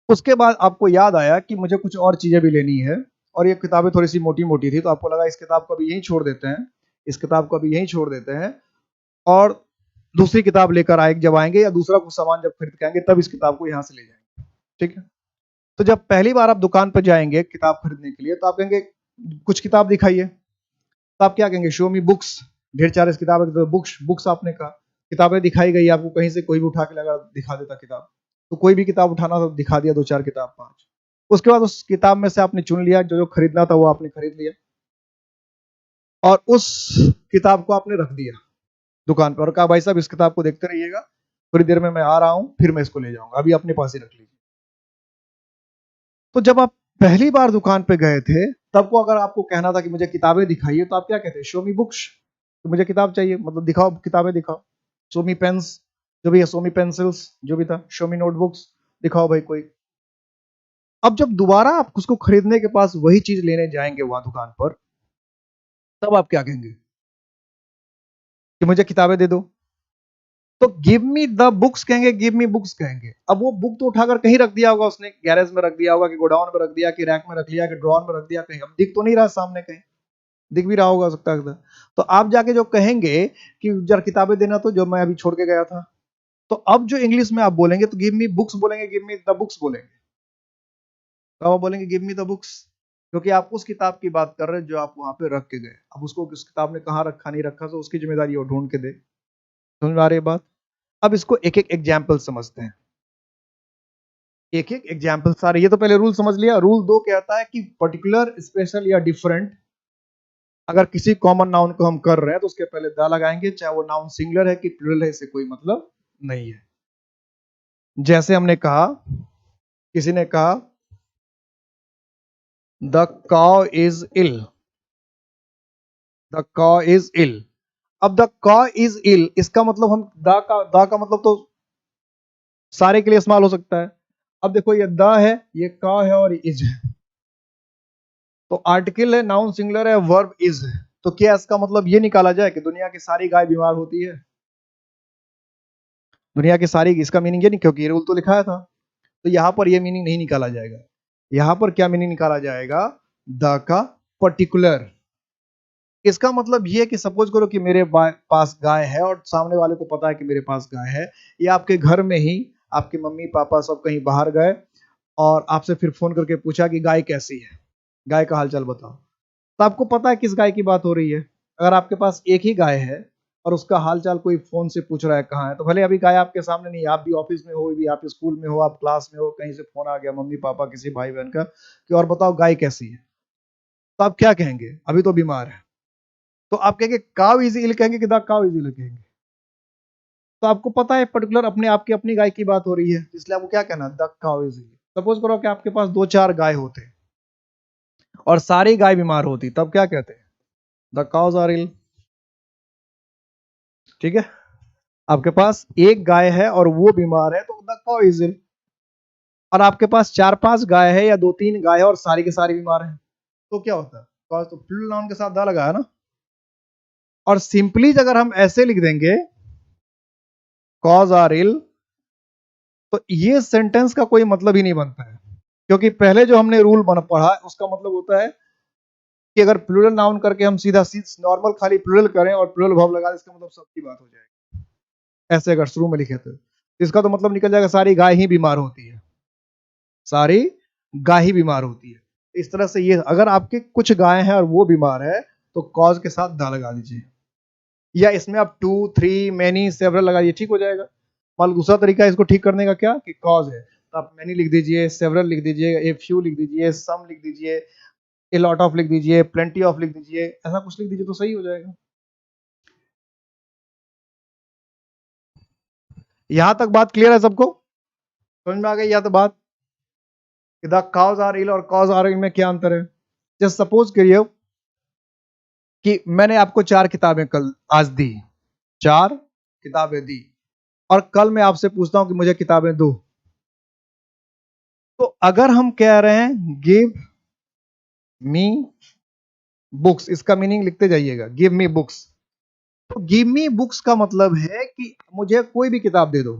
उसके बाद आपको याद आया कि मुझे कुछ और चीजें भी लेनी है, और ये किताबें थोड़ी सी मोटी मोटी थी, तो आपको लगा इस किताब को अभी यहीं छोड़ देते हैं, इस किताब को अभी यहीं छोड़ देते हैं, और दूसरी किताब लेकर आए जब आएंगे या दूसरा कुछ सामान जब खरीद के आएंगे तब इस किताब को यहां से ले जाएंगे। ठीक है, तो जब पहली बार आप दुकान पर जाएंगे किताब खरीदने के लिए, तो आप कहेंगे कुछ किताब दिखाइए, तो आप क्या कहेंगे, शो मी बुक्स। ढेर सारे किताब, तो बुक्स बुक्स आपने कहा, किताबें दिखाई गई आपको, कहीं से कोई भी उठा के लगा दिखा देता किताब, तो कोई भी किताब उठाना तो दिखा दिया, दो चार किताब, पांच। उसके बाद उस किताब में से आपने चुन लिया, जो जो खरीदना था वो आपने खरीद लिया, और उस किताब को आपने रख दिया दुकान पर और कहा भाई साहब इस किताब को देखते रहिएगा, थोड़ी देर में मैं आ रहा हूं, फिर मैं इसको ले जाऊंगा, अभी अपने पास ही रख लीजिए। तो जब आप पहली बार दुकान पे गए थे, तब को अगर आपको कहना था कि मुझे किताबें दिखाइए, तो आप क्या कहते, शो मी बुक्स, तो मुझे किताब चाहिए, मतलब दिखाओ किताबें दिखाओ, शो मी पेन्स, जो भी है, शो मी पेंसिल्स, जो भी था, शो मी नोटबुक्स, दिखाओ भाई कोई। अब जब दोबारा आप उसको खरीदने के पास वही चीज लेने जाएंगे वहां दुकान पर, तब आप क्या कहेंगे कि मुझे किताबें दे दो, तो गिव मी द बुक्स कहेंगे, गिव मी बुक्स कहेंगे। अब वो बुक तो उठाकर कहीं रख दिया होगा उसने, गैरेज में रख दिया होगा कि गोडाउन में रख दिया कि रैक में रख लिया कि ड्रॉर में रख दिया, कहीं अब दिख तो नहीं रहा सामने, कहीं दिख भी रहा होगा सकता है। तो आप जाके जो कहेंगे कि जरा किताबें देना, तो जो मैं अभी छोड़ के गया था, तो अब जो इंग्लिश में आप बोलेंगे तो गिव मी बुक्स बोलेंगे, गिव मी द बुक्स बोलेंगे, तो आप बोलेंगे गिव मी द बुक्स, क्योंकि आप उस किताब की बात कर रहे हैं जो आप वहां पे रख के गए। अब उसको उस किताब ने कहाँ रखा नहीं रखा, तो उसकी जिम्मेदारी वो ढूंढ के दे। समझ में आ रही है बात? अब इसको एक एक एग्जाम्पल समझते हैं, एक एक एग्जाम्पल सारे। ये तो पहले रूल समझ लिया। रूल 2 कहता है कि पर्टिकुलर, स्पेशल या डिफरेंट, अगर किसी कॉमन नाउन को हम कर रहे हैं तो उसके पहले द लगाएंगे, चाहे वो नाउन सिंगुलर है कि प्लूरल है, इससे कोई मतलब नहीं है। जैसे हमने कहा, किसी ने कहा the cow is ill, the cow is ill. अब द काउ इज इल, इसका मतलब हम द का मतलब तो सारे के लिए इस्तेमाल हो सकता है। अब देखो ये द है, ये का है और इज है, तो आर्टिकल है, नाउन सिंगुलर है, वर्ब इज है। तो क्या इसका मतलब ये निकाला जाए कि दुनिया की सारी गाय बीमार होती है? दुनिया की सारी, इसका मीनिंग ये नहीं, क्योंकि ये रूल तो लिखाया था। तो यहां पर ये मीनिंग नहीं निकाला जाएगा। यहां पर क्या मीनिंग निकाला जाएगा? द का पर्टिकुलर। इसका मतलब ये है कि सपोज करो कि मेरे पास गाय है और सामने वाले को पता है कि मेरे पास गाय है, या आपके घर में ही आपके मम्मी पापा सब कहीं बाहर गए और आपसे फिर फोन करके पूछा कि गाय कैसी है, गाय का हालचाल बताओ, तो आपको पता है किस गाय की बात हो रही है। अगर आपके पास एक ही गाय है और उसका हालचाल कोई फोन से पूछ रहा है कहाँ है, तो भले अभी गाय आपके सामने नहीं है, आप भी ऑफिस में हो, भी आप स्कूल में हो, आप क्लास में हो, कहीं से फोन आ गया मम्मी पापा किसी भाई बहन का कि और बताओ गाय कैसी है, तो आप क्या कहेंगे? अभी तो बीमार है। तो आप कहेंगे काउ इज इल कहेंगे कि द काउ इज इल कहेंगे? तो आपको पता है पर्टिकुलर अपने आपकी अपनी गाय की बात हो रही है, इसलिए आपको क्या कहना? The cow is ill. Suppose करो कि आपके पास 2-4 गाय होते और सारी गाय बीमार होती, तब क्या कहते हैं? The cows are ill. ठीक है, आपके पास एक गाय है और वो बीमार है तो द काउ इज इल। और आपके पास 4-5 गाय है या 2-3 गाय है और सारी के सारी बीमार है, तो क्या होता है? कॉज तो प्लूरल नाउन के साथ द लगा है ना। और सिंपली अगर हम ऐसे लिख देंगे कॉज आर इल, तो ये सेंटेंस का कोई मतलब ही नहीं बनता है, क्योंकि पहले जो हमने रूल बन पढ़ा उसका मतलब होता है कि अगर प्लूरल नाउन करके हम सीधा नॉर्मल खाली प्लूरल करें और प्लूरल वर्ब लगा दें, इसका मतलब सबकी बात हो जाएगी। ऐसे अगर शुरू में लिखे तो इसका तो मतलब निकल जाएगा सारी गाय ही बीमार होती है, सारी गाय ही बीमार होती है। इस तरह से ये, अगर आपके कुछ गाय हैं और वो बीमार है तो कॉज के साथ दा लगा दीजिए, या इसमें आप 2, 3, मेनी, सेवरल लगाइए, ठीक हो जाएगा। मान लो दूसरा तरीका इसको ठीक करने का क्या कि कॉज है तो आप मेनी लिख दीजिए, सेवरल लिख दीजिए, ए फ्यू लिख दीजिए, सम लिख दीजिए, ए लॉट ऑफ लिख दीजिए, प्लेंटी ऑफ लिख दीजिए, ऐसा कुछ लिख दीजिए तो सही हो जाएगा। यहां तक बात क्लियर है सबको? समझ में आ गई या तो बात द काउज आर इल और कॉज आर इल में क्या अंतर है? जस्ट सपोज करिए कि मैंने आपको 4 किताबें कल आज दी, 4 किताबें दी, और कल मैं आपसे पूछता हूं कि मुझे किताबें दो। तो अगर हम कह रहे हैं गिव मी बुक्स, इसका मीनिंग लिखते जाइएगा, गिव मी बुक्स। तो गिव मी बुक्स का मतलब है कि मुझे कोई भी किताब दे दो,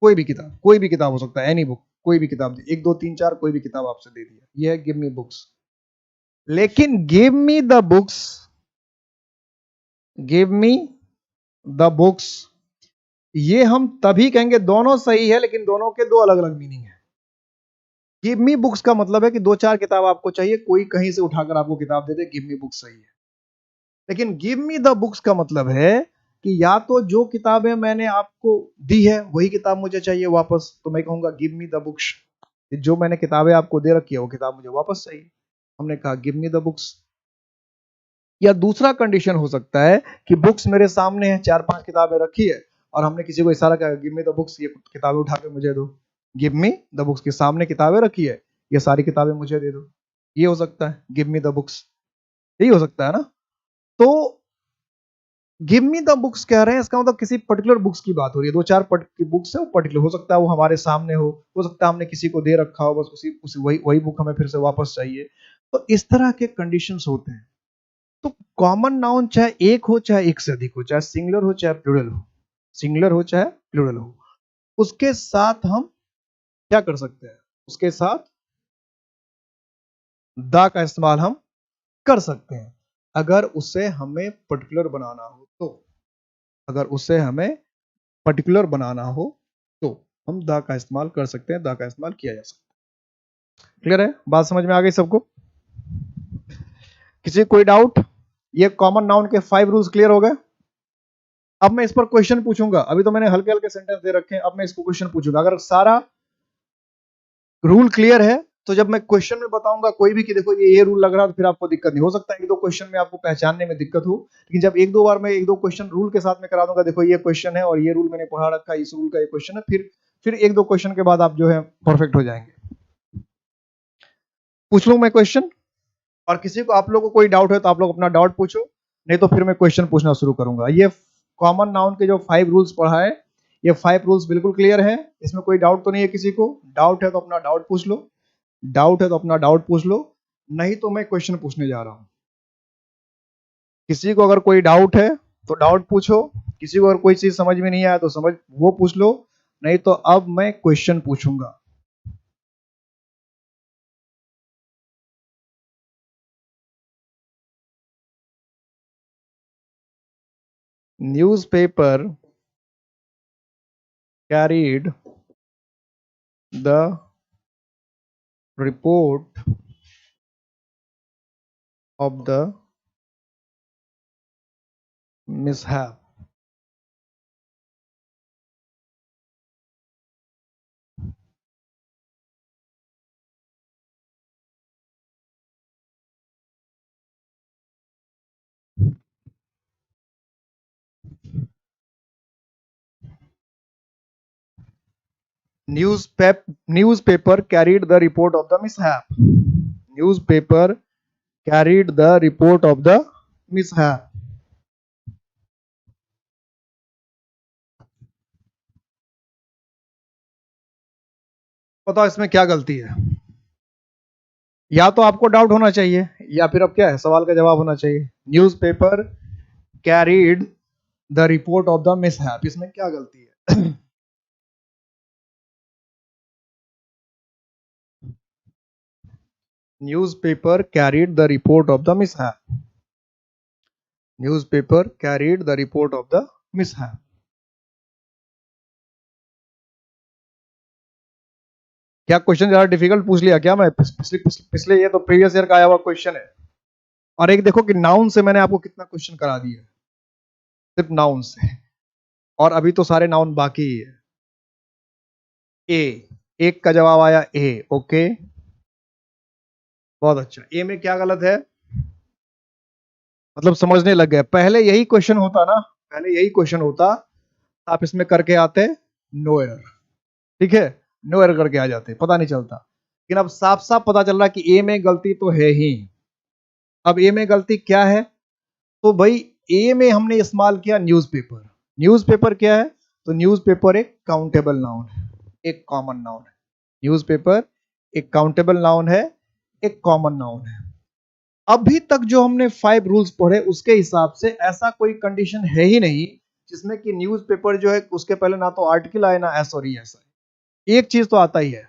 कोई भी किताब, कोई भी किताब हो सकता है, एनी बुक, कोई भी किताब दे, 1, 2, 3, 4 कोई भी किताब आपसे दे दिया, ये है गिव मी बुक्स। लेकिन give me the books, give me the books, ये हम तभी कहेंगे, दोनों सही है लेकिन दोनों के दो अलग अलग मीनिंग है। गिव मी बुक्स का मतलब है कि 2-4 किताब आपको चाहिए, कोई कहीं से उठाकर आपको किताब दे दे, गिव मी बुक्स सही है। लेकिन गिव मी द बुक्स का मतलब है कि या तो जो किताबें मैंने आपको दी है वही किताब मुझे चाहिए वापस, तो मैं कहूंगा गिव मी द बुक्स। जो मैंने किताबें आपको दे रखी है वो किताब मुझे वापस चाहिए, हमने कहा गिव मी द बुक्स। या दूसरा कंडीशन हो सकता है कि बुक्स मेरे सामने है, 4-5 किताबें रखी है और हमने किसी को इशारा किया गिव मी द बुक्स, ये किताबें उठा के मुझे दो। गिव मी द बुक्स के सामने किताबें रखी है, ये सारी किताबें मुझे दे दो, ये हो सकता है गिव मी द बुक्स, यही हो सकता है ना। तो गिव मी द बुक्स कह रहे हैं, इसका मतलब किसी पर्टिकुलर बुक्स की बात हो रही है, 2-4 बुक्स है, वो पर्टिकुलर हो सकता है, वो हमारे सामने हो सकता है हमने किसी को दे रखा हो, बस उसी वही बुक हमें फिर से वापस चाहिए। तो इस तरह के कंडीशंस होते हैं। तो कॉमन नाउन चाहे एक हो चाहे एक से अधिक हो, चाहे सिंगुलर हो चाहे प्लूरल हो, सिंगुलर हो चाहे प्लूरल हो, उसके साथ हम क्या कर सकते हैं? उसके साथ द का इस्तेमाल हम कर सकते हैं, अगर उसे हमें पर्टिकुलर बनाना हो तो। अगर उसे हमें पर्टिकुलर बनाना हो तो हम द का इस्तेमाल कर सकते हैं, द का इस्तेमाल किया जा सकता है। क्लियर है? बात समझ में आ गई सबको? किसी कोई डाउट? ये कॉमन नाउन के 5 रूल्स क्लियर हो गए। अब मैं इस पर क्वेश्चन पूछूंगा, अभी तो मैंने हल्के हल्के सेंटेंस दे रखे हैं, अब मैं इसको क्वेश्चन पूछूंगा। अगर सारा रूल क्लियर है? तो जब मैं क्वेश्चन में बताऊंगा कोई भी कि देखो ये रूल लग रहा है, तो फिर आपको दिक्कत नहीं हो सकता है, एक दो क्वेश्चन में आपको पहचानने में दिक्कत हो, लेकिन जब एक दो बार मैं एक दो क्वेश्चन रूल के साथ में करा दूंगा, देखो ये क्वेश्चन है और ये रूल मैंने पढ़ा रखा है, इस रूल का ये क्वेश्चन है, फिर एक दो क्वेश्चन के बाद आप जो है परफेक्ट हो जाएंगे। पूछ लूं मैं क्वेश्चन? और किसी को आप लोगों को कोई डाउट है तो आप लोग अपना डाउट पूछो, नहीं तो फिर मैं क्वेश्चन पूछना शुरू करूंगा। ये कॉमन नाउन के जो 5 रूल्स पढ़ा है, ये 5 रूल्स बिल्कुल क्लियर है, इसमें कोई डाउट तो नहीं है? किसी को डाउट है तो अपना डाउट पूछ लो, डाउट है तो अपना डाउट पूछ लो, नहीं तो मैं क्वेश्चन पूछने जा रहा हूं। किसी को अगर कोई डाउट है तो डाउट पूछो, किसी को अगर कोई चीज समझ में नहीं आया तो समझ वो पूछ लो, नहीं तो अब मैं क्वेश्चन पूछूंगा। Newspaper carried the report of the mishap. Newspaper carried the report of the mishap. Newspaper carried the report of the mishap. बताओ इसमें क्या गलती है? या तो आपको डाउट होना चाहिए, या फिर अब क्या है, सवाल का जवाब होना चाहिए। Newspaper carried the report of the mishap, इसमें क्या गलती है? Newspaper carried the report of the mishap. Newspaper carried the report of the mishap. क्या क्वेश्चन ज्यादा डिफिकल्ट पूछ लिया क्या मैं? पिछले ये तो प्रीवियस ईयर का आया हुआ क्वेश्चन है। और एक देखो कि नाउन से मैंने आपको कितना क्वेश्चन करा दिया, सिर्फ नाउन से, और अभी तो सारे नाउन बाकी ही है। ए, एक का जवाब आया ए, ओके, बहुत अच्छा। ए में क्या गलत है? मतलब समझने लग गए। पहले यही क्वेश्चन होता ना, पहले यही क्वेश्चन होता, आप इसमें करके आते नो एरर, ठीक है, नो एरर करके आ जाते, पता नहीं चलता। लेकिन अब साफ साफ पता चल रहा कि ए में गलती तो है ही। अब ए में गलती क्या है? तो भाई ए में हमने इस्तेमाल किया न्यूज़पेपर। न्यूज़पेपर क्या है? तो न्यूज़पेपर एक काउंटेबल नाउन है, एक कॉमन नाउन है। न्यूज़पेपर एक काउंटेबल नाउन है, एक कॉमन नाउन है। अभी तक जो हमने 5 रूल्स पढ़े उसके हिसाब से ऐसा कोई कंडीशन है ही नहीं जिसमें कि न्यूज़पेपर जो है उसके पहले ना तो आर्टिकल आए ना एस और एस आए। एक चीज तो आता ही है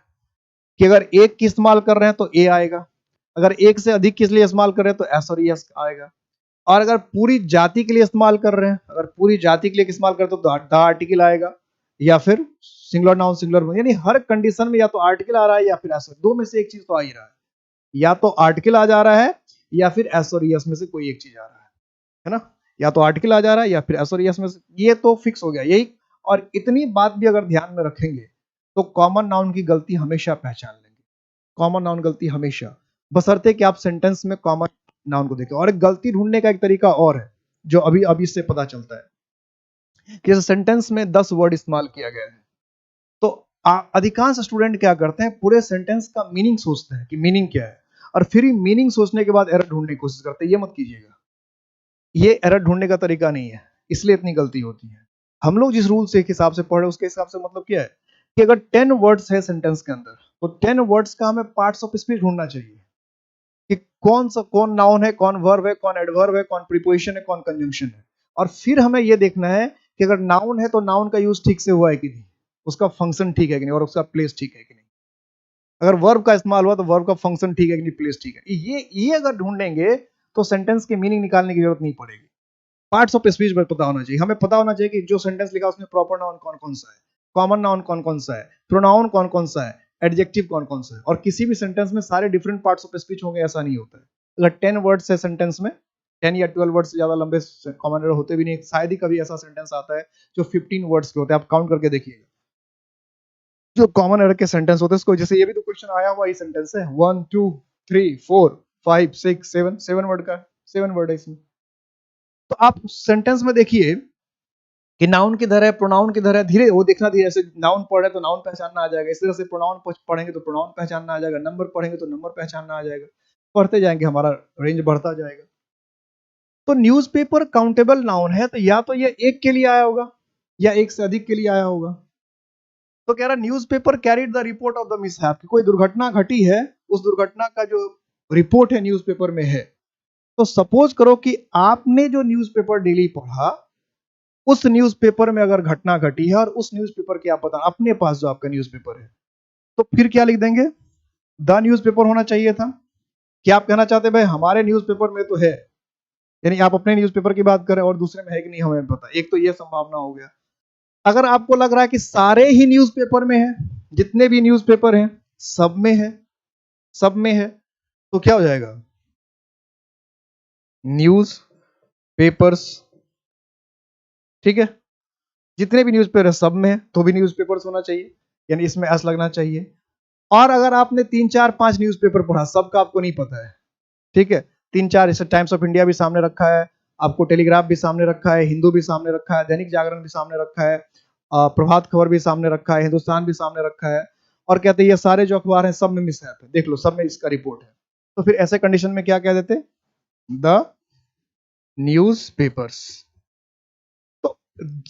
कि अगर एक की इस्तेमाल कर रहे हैं तो ए आएगा, अगर एक से अधिक के लिए इस्तेमाल कर रहे हैं तो एस और एस आएगा, और अगर पूरी जाति के लिए इस्तेमाल कर रहे हैं, अगर पूरी जाति के लिए इस्तेमाल करते तो द आर्टिकल आएगा, या फिर सिंगुलर नाउन सिंगुलर, यानी हर कंडीशन में या तो आर्टिकल आ रहा है या फिर एस, दो में से एक चीज तो आ ही रहा है, या तो आर्टिकल आ जा रहा है या फिर एस और एस में से कोई एक चीज आ रहा है ना, या तो आर्टिकल आ जा रहा है या फिर एस और एस में से, ये तो फिक्स हो गया यही। और इतनी बात भी अगर ध्यान में रखेंगे तो कॉमन नाउन की गलती हमेशा पहचान लेंगे, कॉमन नाउन गलती हमेशा, बशर्ते कि आप सेंटेंस में कॉमन नाउन को देखें। और एक गलती ढूंढने का एक तरीका और है जो अभी अभी से पता चलता है कि सेंटेंस में 10 वर्ड इस्तेमाल किया गया है, तो अधिकांश स्टूडेंट क्या करते हैं, पूरे सेंटेंस का मीनिंग सोचते हैं कि मीनिंग क्या है, और फिर मीनिंग सोचने के बाद एरर ढूंढने की कोशिश करते हैं। ये मत कीजिएगा, ये एरर ढूंढने का तरीका नहीं है, इसलिए इतनी गलती होती है। हम लोग जिस रूल से हिसाब से पढ़ रहे हैं उसके हिसाब से मतलब क्या है कि अगर 10 वर्ड्स है सेंटेंस के अंदर, तो 10 वर्ड्स का हमें पार्ट्स ऑफ स्पीच ढूंढना चाहिए कि कौन सा, कौन नाउन है, कौन वर्ब है, कौन एडवर्ब है, कौन प्रीपोजिशन है, कौन कंजंक्शन है। और फिर हमें यह देखना है कि अगर नाउन है तो नाउन का यूज ठीक से हुआ है कि नहीं, उसका फंक्शन ठीक है कि नहीं, और उसका प्लेस ठीक है कि नहीं। अगर वर्ब का इस्तेमाल हुआ तो वर्ब का फंक्शन ठीक है कि नहीं, प्लेस ठीक है। ये अगर ढूंढेंगे तो सेंटेंस की मीनिंग निकालने की जरूरत नहीं पड़ेगी। पार्ट्स ऑफ स्पीच में पता होना चाहिए, हमें पता होना चाहिए कि जो सेंटेंस लिखा उसमें प्रॉपर नाउन कौन कौन सा है, कॉमन नाउन कौन कौन सा है, प्रोनाउन कौन कौन सा है, एडजेक्टिव कौन कौन सा है। और किसी भी सेंटेंस में सारे डिफरेंट पार्ट्स ऑफ स्पीच होंगे ऐसा नहीं होता है। अगर 10 वर्ड्स है सेंटेंस में, 10 या 12 वर्ड्स से ज्यादा लंबे कॉमन एरर होते भी नहीं, शायद ही कभी ऐसा सेंटेंस आता है जो 15 वर्ड्स के होते हैं, आप काउंट करके देखिएगा। जो कॉमन एरर के सेंटेंस होते हैं उसको, जैसे ये भी तो क्वेश्चन आया हुआ, ये सेंटेंस है 1 2 3 4 5 6 7 7 वर्ड का, 7 वर्ड है इसमें। तो आप सेंटेंस में देखिए कि नाउन किधर है, प्रोनाउन किधर है, धीरे वो देखना, धीरे से नाउन पढ़े तो नाउन पहचानना आ जाएगा, इस तरह से प्रोनाउन पढ़ेंगे तो प्रोनाउन पहचानना आ जाएगा, नंबर पढ़ेंगे तो नंबर पहचानना आ जाएगा, पढ़ते जाएंगे हमारा रेंज बढ़ता जाएगा। तो न्यूज़पेपर काउंटेबल नाउन है, तो या तो ये एक के लिए आया होगा या एक से अधिक के लिए आया होगा। तो कह रहा newspaper carried the report of the mishap, कोई दुर्घटना घटी है, उस दुर्घटना का जो रिपोर्ट है न्यूज़पेपर में है। तो सपोज करो कि आपने जो न्यूज़पेपर डेली पढ़ा, उस न्यूज़पेपर में अगर घटना घटी है और उस न्यूज़पेपर की आप पता अपने पास जो आपका न्यूज़पेपर है, तो फिर क्या लिख देंगे, द न्यूज़पेपर होना चाहिए था। क्या आप कहना चाहते हैं भाई हमारे न्यूज़पेपर में तो है, यानी आप अपने न्यूज़पेपर की बात करें और दूसरे में है कि नहीं हमें पता, एक तो ये संभावना हो गया। अगर आपको लग रहा है कि सारे ही न्यूज़पेपर में है, जितने भी न्यूज़पेपर हैं सब में है, सब में है, तो क्या हो जाएगा, न्यूज़ पेपर्स, ठीक है, जितने भी न्यूज़पेपर है सब में है, तो भी न्यूज़पेपर्स होना चाहिए, यानी इसमें एस लगना चाहिए। और अगर आपने 3 4 5 न्यूज़पेपर पढ़ा, सबका आपको नहीं पता है, ठीक है, 3 4, जैसे टाइम्स ऑफ इंडिया भी सामने रखा है आपको, टेलीग्राफ भी सामने रखा है, हिंदू भी सामने रखा है, दैनिक जागरण भी सामने रखा है, प्रभात खबर भी सामने रखा है, हिंदुस्तान भी सामने रखा है, और कहते हैं ये सारे जो अखबार हैं सब में मिसहैप है, देख लो सब में इसका रिपोर्ट है। तो फिर ऐसे कंडीशन में क्या कह देते, द न्यूज़पेपर्स। तो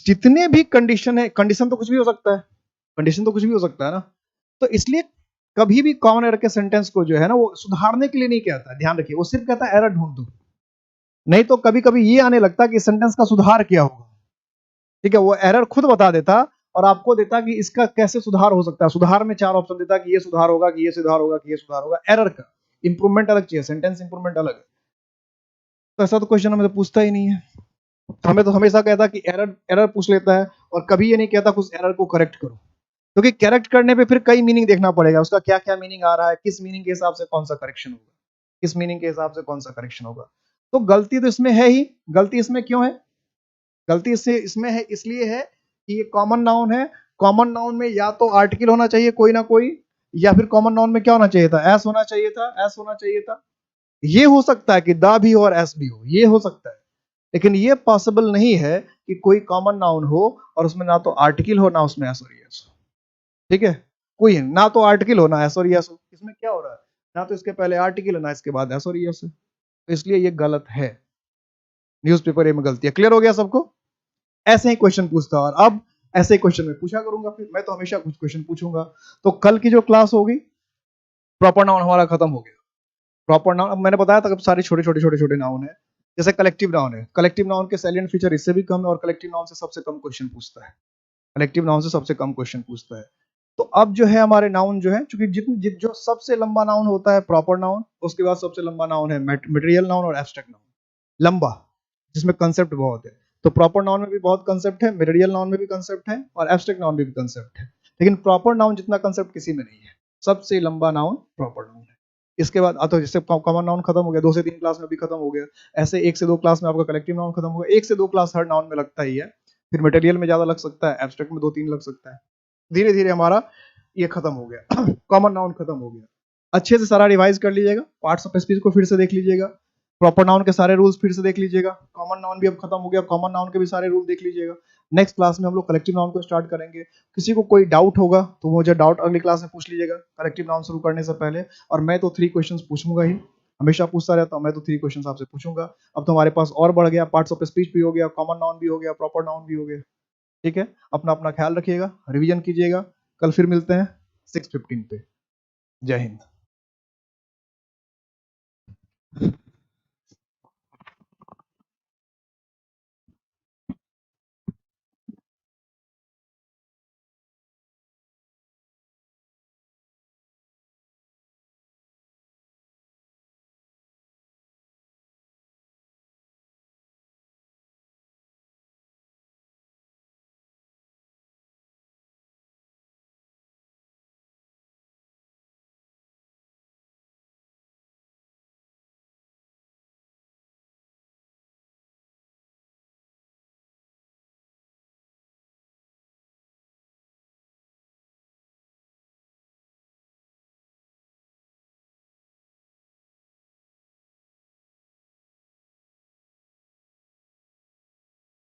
जितने भी कंडीशन है, कंडीशन तो कुछ भी हो सकता है, कंडीशन तो कुछ भी हो सकता है ना, तो इसलिए कभी भी कॉमन एरर के सेंटेंस को जो है ना वो सुधारने के लिए नहीं कहता, ध्यान रखिए, वो सिर्फ कहता है एरर ढूंढ दो। नहीं तो कभी कभी ये आने लगता कि सेंटेंस का सुधार क्या होगा, ठीक है, वो एरर खुद बता देता और आपको देता कि इसका कैसे सुधार हो सकता है, सुधार में 4 ऑप्शन देता कि ये सुधार होगा, कि ये सुधार होगा, कि ये सुधार होगा। एरर का इंप्रूवमेंट अलग चाहिए, सेंटेंस इंप्रूवमेंट अलग है। तो ऐसा तो क्वेश्चन हमें तो पूछता ही नहीं है, हमें तो हमेशा कहता कि एरर एरर पूछ लेता है, और कभी ये नहीं कहता कि उस एरर को करेक्ट करो, क्योंकि करेक्ट करने पे फिर कई मीनिंग देखना पड़ेगा, उसका क्या क्या मीनिंग आ रहा है, किस मीनिंग के हिसाब से कौन सा करेक्शन होगा, किस मीनिंग के हिसाब से कौन सा करेक्शन होगा। तो गलती तो इसमें है ही, गलती इसमें क्यों है, गलती इसमें है इसलिए है कि ये कॉमन नाउन है, कॉमन नाउन में या तो आर्टिकल होना चाहिए कोई ना कोई, या फिर कॉमन नाउन में क्या होना चाहिए था, एस होना चाहिए था, एस होना चाहिए था। ये हो सकता है कि दा भी हो और एस भी हो, ये हो सकता है, लेकिन ये पॉसिबल नहीं है कि कोई कॉमन नाउन हो और उसमें ना तो आर्टिकल हो ना उसमें एस और यस हो, ठीक है, कोई ना तो आर्टिकल हो ना एस और यस हो, इसमें क्या हो रहा है, ना तो इसके पहले आर्टिकल है ना इसके बाद एस और यस है, तो इसलिए ये गलत है, न्यूज़पेपर ए में गलती है। क्लियर हो गया सबको, ऐसे ही क्वेश्चन पूछता और अब ऐसे ही क्वेश्चन में पूछा करूंगा, फिर मैं तो हमेशा कुछ क्वेश्चन पूछूंगा। तो कल की जो क्लास होगी, प्रॉपर नाउन हमारा खत्म हो गया, प्रॉपर नाउन अब मैंने बताया था सारे छोटे छोटे छोटे छोटे नाउन है, जैसे कलेक्टिव नाउन है, कलेक्टिव नाउन के सैलिएंट फीचर इससे भी कम है, और कलेक्टिव नाउन से सबसे कम क्वेश्चन पूछता है, कलेक्टिव नाउन से सबसे कम क्वेश्चन पूछता है। तो अब जो है हमारे नाउन जो है, चूंकि जो सबसे लंबा नाउन होता है प्रॉपर नाउन, उसके बाद सबसे लंबा नाउन है मटेरियल नाउन और एब्स्ट्रैक्ट नाउन, लंबा, जिसमें कंसेप्ट बहुत है। तो प्रॉपर नाउन में भी बहुत कंसेप्ट है, मटेरियल नाउन में भी कंसेप्ट है, और एब्स्ट्रैक्ट नाउन में भी कंसेप्ट है, लेकिन प्रॉपर नाउन जितना कंसेप्ट किसी में नहीं है, सबसे लंबा नाउन प्रॉपर नाउन है। इसके बाद तो जैसे कॉमन नाउन खत्म हो गया, 2 से 3 क्लास में भी खत्म हो गया, ऐसे 1 से 2 क्लास में आपका कलेक्टिव नाउन खत्म हो गया, 1 से 2 क्लास हर नाउन में लगता ही है, फिर मटेरियल में ज्यादा लग सकता है, एब्स्ट्रैक्ट में 2-3 लग सकता है, धीरे धीरे हमारा ये खत्म हो गया कॉमन नाउन खत्म हो गया। अच्छे से सारा रिवाइज कर लीजिएगा, पार्ट्स ऑफ स्पीच को फिर से देख लीजिएगा, प्रॉपर नाउन के सारे रूल्स फिर से देख लीजिएगा, कॉमन नाउन भी अब खत्म हो गया, कॉमन नाउन के भी सारे रूल देख लीजिएगा। नेक्स्ट क्लास में हम लोग कलेक्टिव नाउन को स्टार्ट करेंगे। किसी को कोई डाउट होगा तो मुझे डाउट अगली क्लास में पूछ लीजिएगा कलेक्टिव नाउन शुरू करने से पहले, और मैं तो 3 क्वेश्चंस पूछूंगा ही, हमेशा पूछता रहता हूँ, मैं तो 3 क्वेश्चंस आपसे पूछूंगा। अब तो हमारे पास और बढ़ गया, पार्ट्स ऑफ स्पीच भी हो गया, कॉमन नाउन भी हो गया, प्रॉपर नाउन भी हो गया, ठीक है। अपना अपना ख्याल रखिएगा, रिवीजन कीजिएगा, कल फिर मिलते हैं 6:15 पे। जय हिंद।